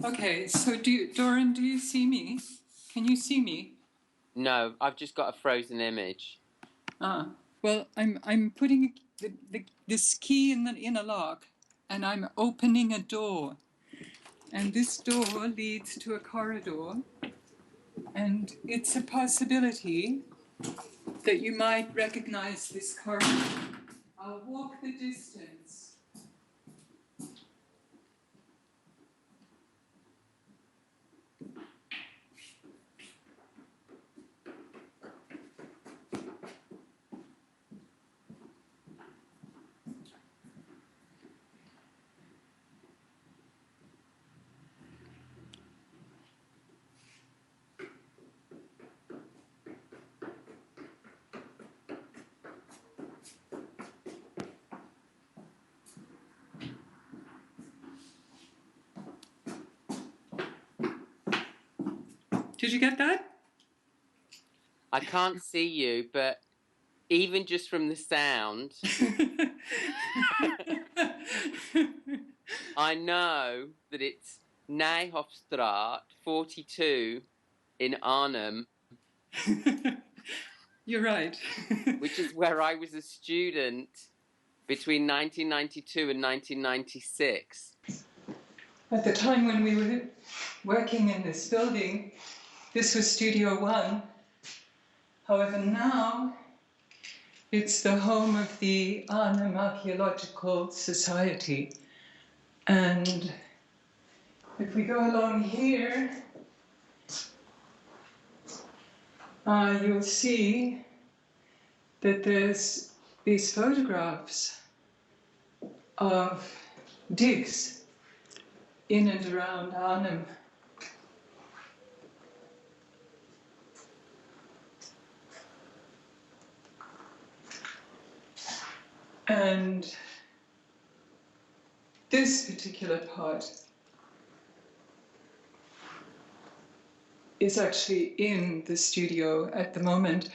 Okay, so Doran, do you see me? Can you see me? No, I've just got a frozen image. Well, I'm putting this key in a lock, and I'm opening a door, and this door leads to a corridor, and it's a possibility that you might recognize this corridor. I'll walk the distance. Did you get that? I can't see you, but even just from the sound, I know that it's Nijhoffstraat 42 in Arnhem. You're right. Which is where I was a student between 1992 and 1996. At the time when we were working in this building, this was Studio One. However, now it's the home of the Arnhem Archaeological Society. And if we go along here, you'll see that there's these photographs of digs in and around Arnhem. And this particular part is actually in the studio at the moment,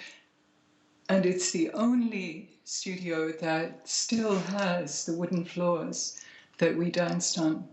and it's the only studio that still has the wooden floors that we danced on.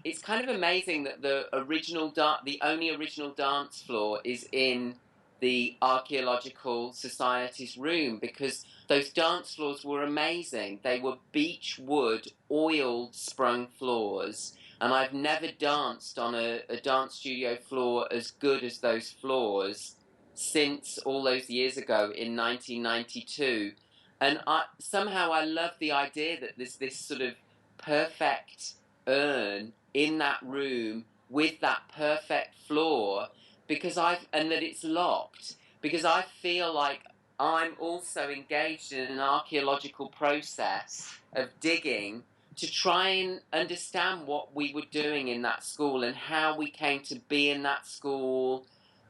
It's kind of amazing that the only original dance floor is in the Archaeological Society's room, because those dance floors were amazing. They were beech wood, oiled sprung floors, and I've never danced on a dance studio floor as good as those floors since all those years ago in 1992. And somehow I love the idea that there's this sort of perfect urn in that room with that perfect floor, and that it's locked, because I feel like I'm also engaged in an archaeological process of digging to try and understand what we were doing in that school and how we came to be in that school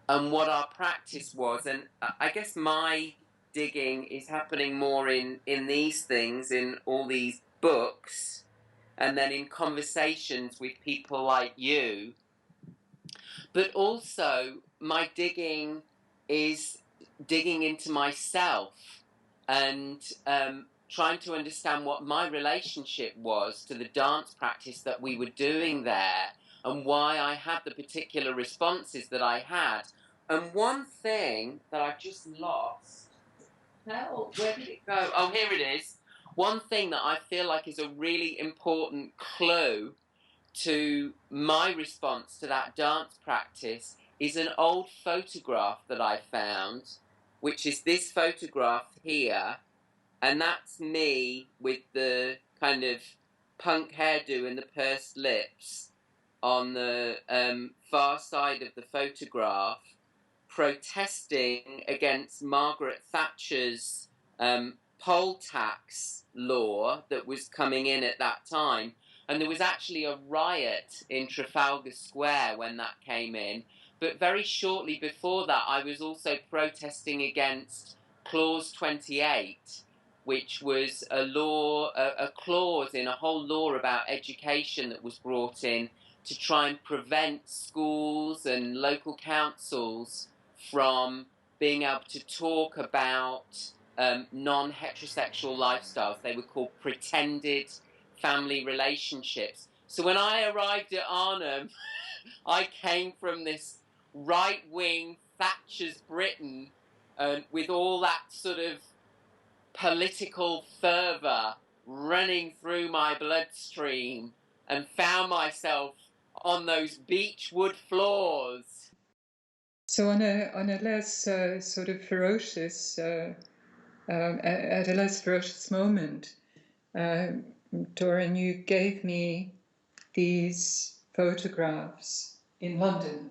and what our practice was. And I guess my digging is happening more in these things, in all these books, and then in conversations with people like you. But also, my digging is digging into myself and trying to understand what my relationship was to the dance practice that we were doing there, and why I had the particular responses that I had. And one thing that I've just lost, where did it go? Oh, here it is. One thing that I feel like is a really important clue to my response to that dance practice is an old photograph that I found, which is this photograph here. And that's me with the kind of punk hairdo and the pursed lips on the far side of the photograph, protesting against Margaret Thatcher's poll tax law that was coming in at that time. And there was actually a riot in Trafalgar Square when that came in. But very shortly before that, I was also protesting against Clause 28, which was a law, a clause in a whole law about education that was brought in to try and prevent schools and local councils from being able to talk about non-heterosexual lifestyles. They were called pretended family relationships. So when I arrived at Arnhem, I came from this right-wing Thatcher's Britain, with all that sort of political fervour running through my bloodstream, and found myself on those beechwood floors. So on a less sort of ferocious, at a less ferocious moment, Doran, you gave me these photographs in London.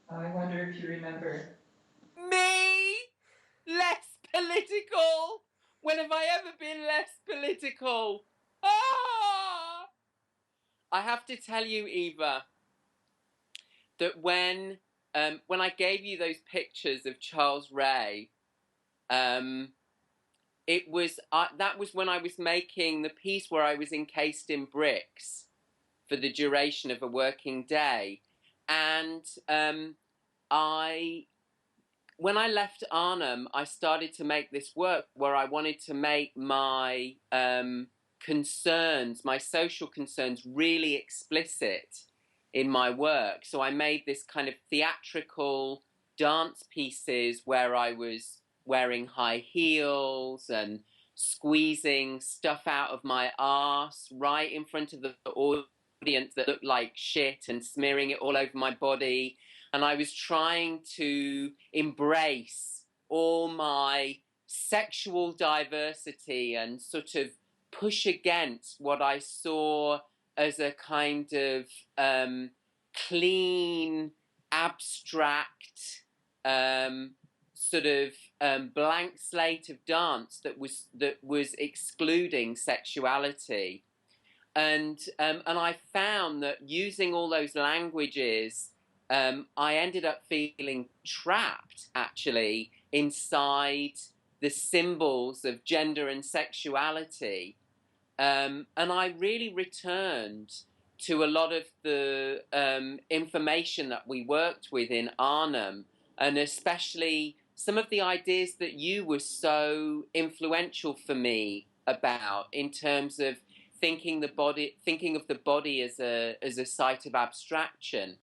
I wonder if you remember. Me? Less political? When have I ever been less political? Ah! I have to tell you, Eva, that when I gave you those pictures of Charles Ray, it was that was when I was making the piece where I was encased in bricks for the duration of a working day, and when I left Arnhem, I started to make this work where I wanted to make my concerns, my social concerns, really explicit in my work. So I made this kind of theatrical dance pieces where I was wearing high heels and squeezing stuff out of my arse right in front of the audience that looked like shit, and smearing it all over my body. And I was trying to embrace all my sexual diversity and sort of push against what I saw as a kind of clean, abstract, sort of blank slate of dance that was excluding sexuality. And I found that using all those languages, I ended up feeling trapped, actually, inside the symbols of gender and sexuality. And I really returned to a lot of the information that we worked with in Arnhem, and especially some of the ideas that you were so influential for me about, in terms of thinking of the body as a site of abstraction.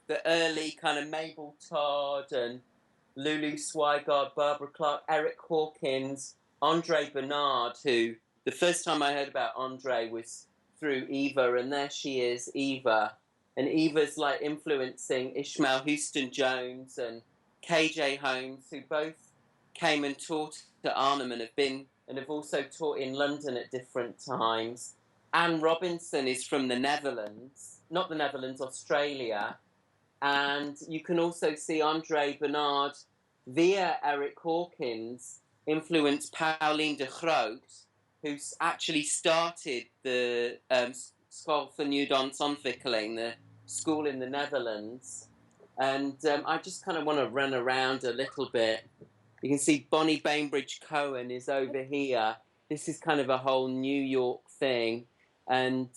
The early kind of Mabel Todd and Lulu Swigard, Barbara Clark, Eric Hawkins, Andre Bernard, who the first time I heard about Andre was through Eva, and there she is, Eva. And Eva's like influencing Ishmael Houston Jones and KJ Holmes, who both came and taught at Arnhem and have also taught in London at different times. Anne Robinson is from the Netherlands, not the Netherlands, Australia. And you can also see Andre Bernard via Eric Hawkins influence Pauline de Groot, who's actually started the School for New Ontwikkeling, the school in the Netherlands. And I just kind of want to run around a little bit. You can see Bonnie Bainbridge Cohen is over here. This is kind of a whole New York thing. And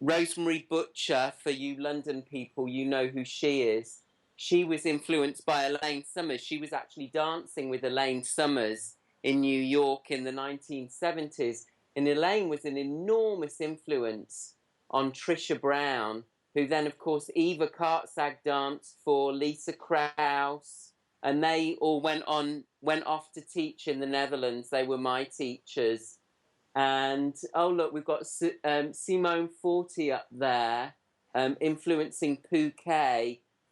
Rosemary Butcher, for you London people, you know who she is. She was influenced by Elaine Summers. She was actually dancing with Elaine Summers in New York in the 1970s. And Elaine was an enormous influence on Trisha Brown, who then, of course, Eva Karczag danced for, Lisa Krauss, and they all went off to teach in the Netherlands. They were my teachers. And, oh, look, we've got Simone Forti up there, influencing Pooh,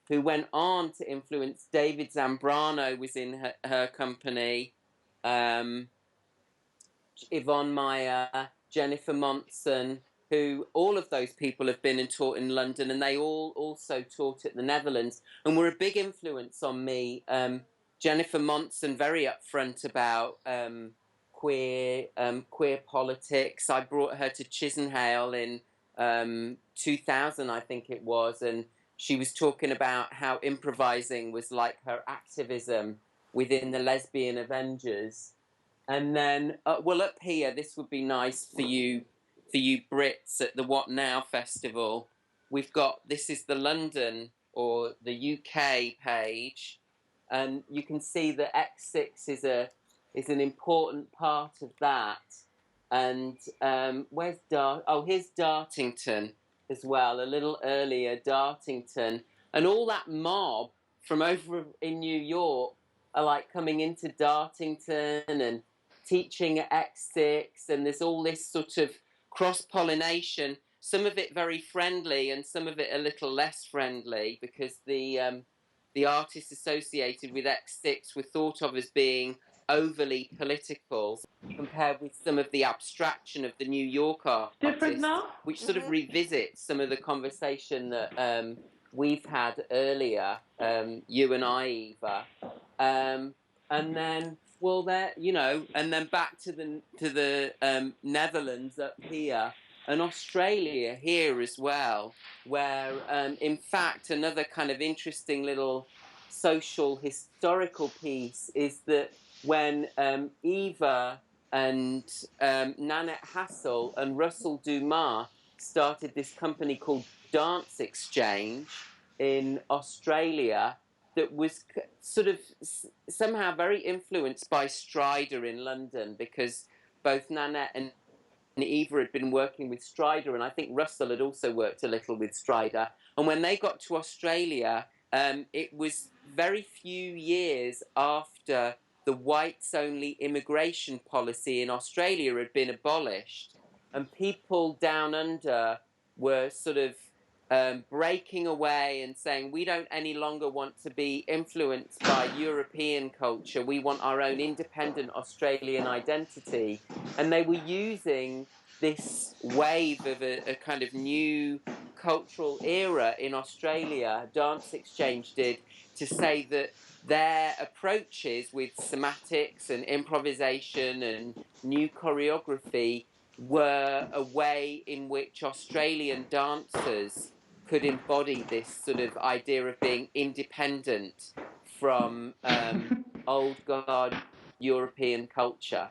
who went on to influence David Zambrano, was in her company, Yvonne Meyer, Jennifer Monson, who all of those people have been and taught in London, and they all also taught at the Netherlands and were a big influence on me. Jennifer Monson, very upfront about queer politics. I brought her to Chisenhale in 2000, I think it was, and she was talking about how improvising was like her activism within the Lesbian Avengers. And then, well, up here, this would be nice for you Brits at the What Now Festival. We've got, this is the London or the UK page, and you can see that X6 is an important part of that. And where's here's Dartington as well, a little earlier, Dartington. And all that mob from over in New York are like coming into Dartington and teaching at X6, and there's all this sort of cross-pollination, some of it very friendly and some of it a little less friendly, because the artists associated with X6 were thought of as being overly political compared with some of the abstraction of the New York artists, which sort of revisits some of the conversation that we've had earlier, you and I, Eva. And then, well, there, you know, and then back to the Netherlands up here, and Australia here as well, where in fact another kind of interesting little social historical piece is that when Eva and Nanette Hassel and Russell Dumas started this company called Dance Exchange in Australia, that was sort of somehow very influenced by Strider in London, because both Nanette and Eva had been working with Strider, and I think Russell had also worked a little with Strider. And when they got to Australia, it was very few years after the whites-only immigration policy in Australia had been abolished, and people down under were sort of breaking away and saying, we don't any longer want to be influenced by European culture, we want our own independent Australian identity. And they were using this wave of a kind of new cultural era in Australia, Dance Exchange did, to say that their approaches with somatics and improvisation and new choreography were a way in which Australian dancers could embody this sort of idea of being independent from old guard European culture.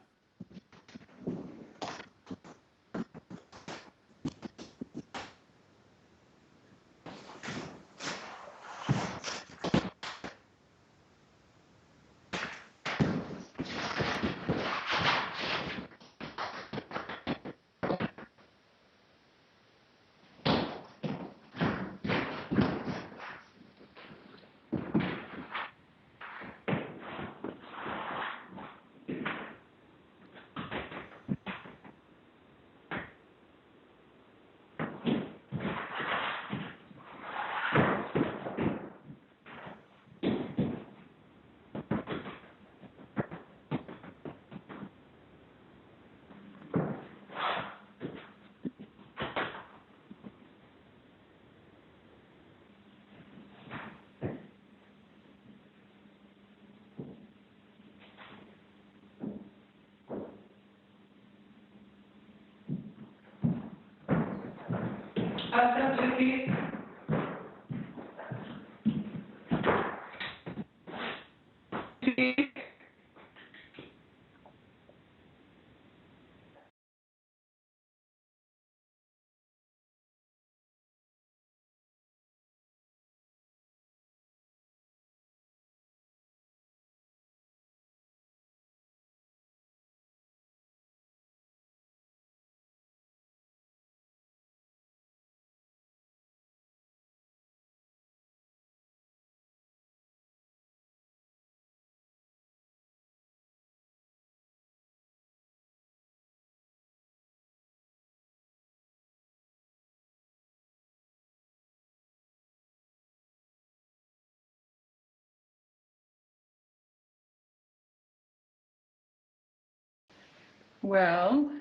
Well,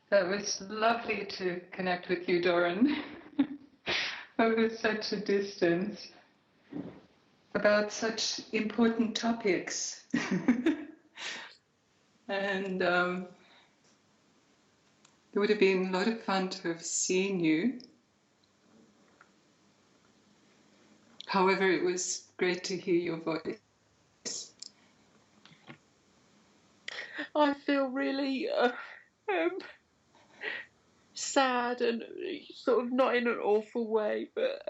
that was lovely to connect with you, Doran, over such a distance about such important topics. And it would have been a lot of fun to have seen you. However, it was great to hear your voice. I feel really sad and sort of not in an awful way, but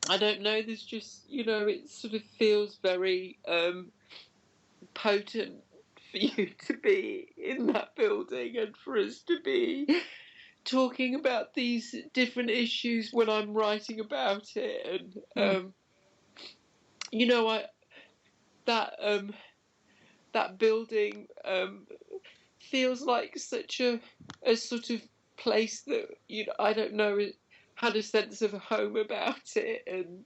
I don't know, there's just, it sort of feels very potent for you to be in that building and for us to be talking about these different issues when I'm writing about it. And, that building feels like such a sort of place that, I don't know, it had a sense of home about it. And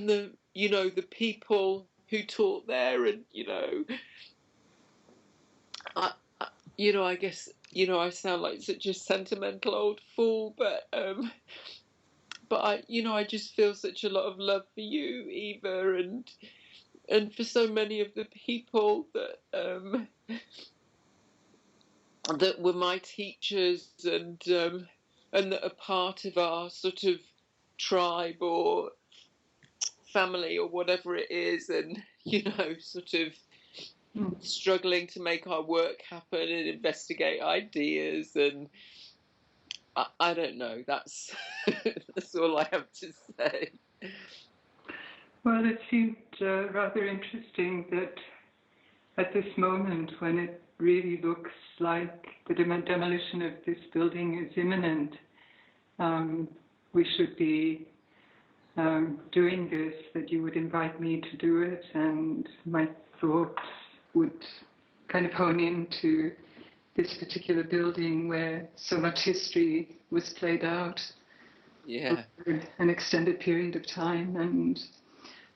the, the people who taught there, and, I guess, I sound like such a sentimental old fool, but I just feel such a lot of love for you, Eva, and for so many of the people that that were my teachers and that are part of our sort of tribe or family or whatever it is, and sort of struggling to make our work happen and investigate ideas. And I don't know, that's that's all I have to say. Well, it seemed rather interesting that at this moment, when it really looks like the demolition of this building is imminent, we should be doing this, that you would invite me to do it, and my thoughts would kind of hone into this particular building where so much history was played out over an extended period of time, and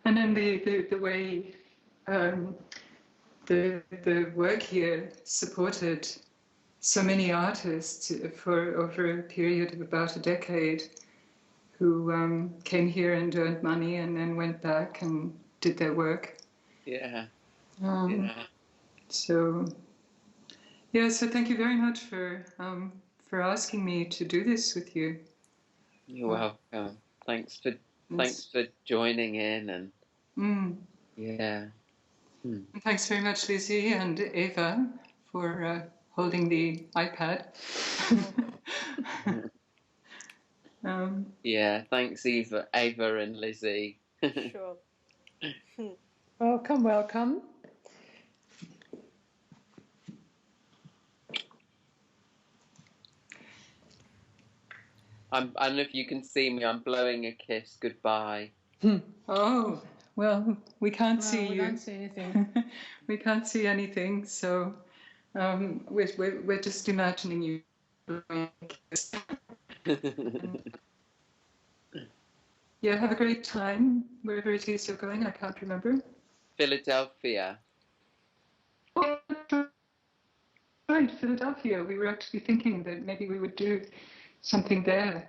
then the way the work here supported so many artists for over a period of about a decade, who came here and earned money and then went back and did their work. So thank you very much for asking me to do this with you. You're welcome. Thanks for joining in, and Thanks very much, Lizzie and Eva, for holding the iPad. Thanks, Eva and Lizzie. Sure. Welcome. I don't know if you can see me. I'm blowing a kiss goodbye. Oh, well, we can't see you. We can't see anything. We can't see anything, so we're just imagining you blowing a kiss. Have a great time wherever it is you're going. I can't remember. Philadelphia. Oh, right, Philadelphia. We were actually thinking that maybe we would do something there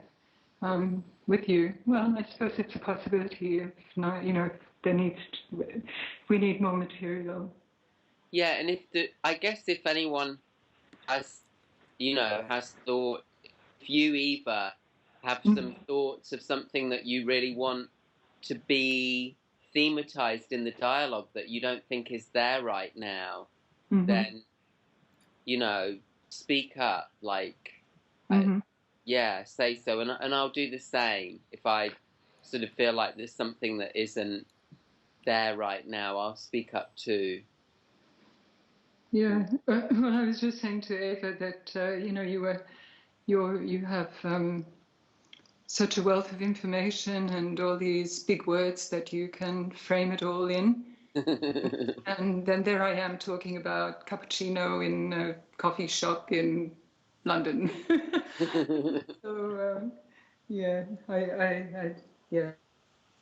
with you. Well, I suppose it's a possibility. If not, we need more material. Yeah, and I guess if anyone has, has thought, if you, Eva, have some thoughts of something that you really want to be thematized in the dialogue that you don't think is there right now, then, speak up, like, yeah, say so. And I'll do the same. If I sort of feel like there's something that isn't there right now, I'll speak up too. Yeah. Well, I was just saying to Eva that, you have such a wealth of information and all these big words that you can frame it all in. And then there I am talking about cappuccino in a coffee shop in London. So yeah, yeah.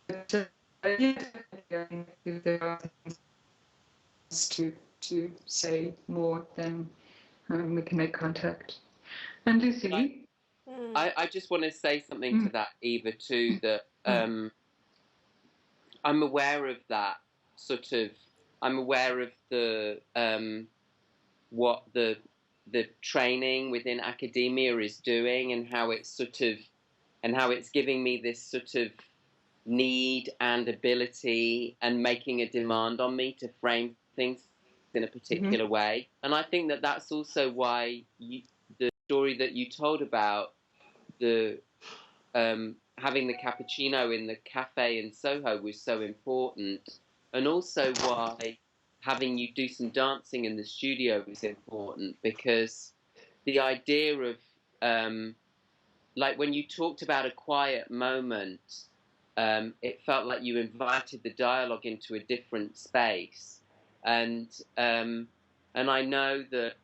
But, yeah, I think if there are things to say more, then we can make contact. And Lucy, I just want to say something to that, Eva, too, that I'm aware of that sort of. I'm aware of the what the training within academia is doing, and how it's giving me this sort of need and ability and making a demand on me to frame things in a particular way. And I think that that's also why the story that you told about the having the cappuccino in the cafe in Soho was so important, and also why having you do some dancing in the studio was important, because the idea of like when you talked about a quiet moment, it felt like you invited the dialogue into a different space, and I know that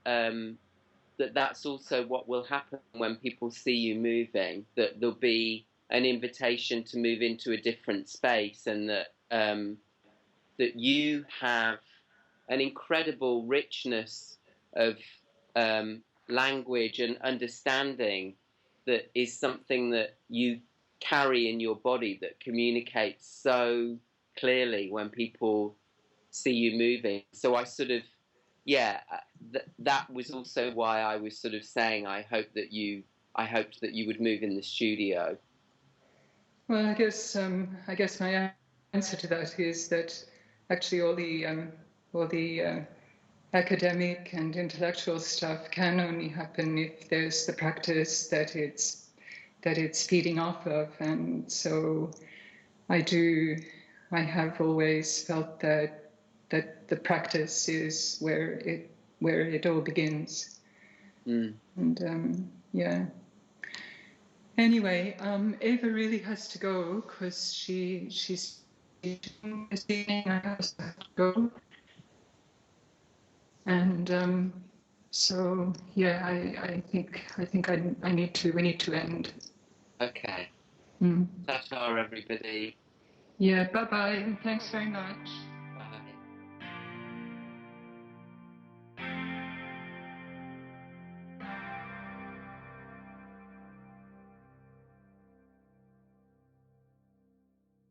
that's also what will happen when people see you moving, that there'll be an invitation to move into a different space, and that that you have an incredible richness of language and understanding that is something that you carry in your body, that communicates so clearly when people see you moving. So I sort of, yeah, that was also why I was sort of saying I hoped that you would move in the studio. well, I guess my answer to that is that actually all the academic and intellectual stuff can only happen if there's the practice that it's feeding off of. And so I have always felt that the practice is where it all begins. And yeah. Anyway, Eva really has to go because she's this evening. I have to go. And so yeah, I think we need to end. Okay. Ta-ta, everybody. Yeah, bye bye, and thanks very much.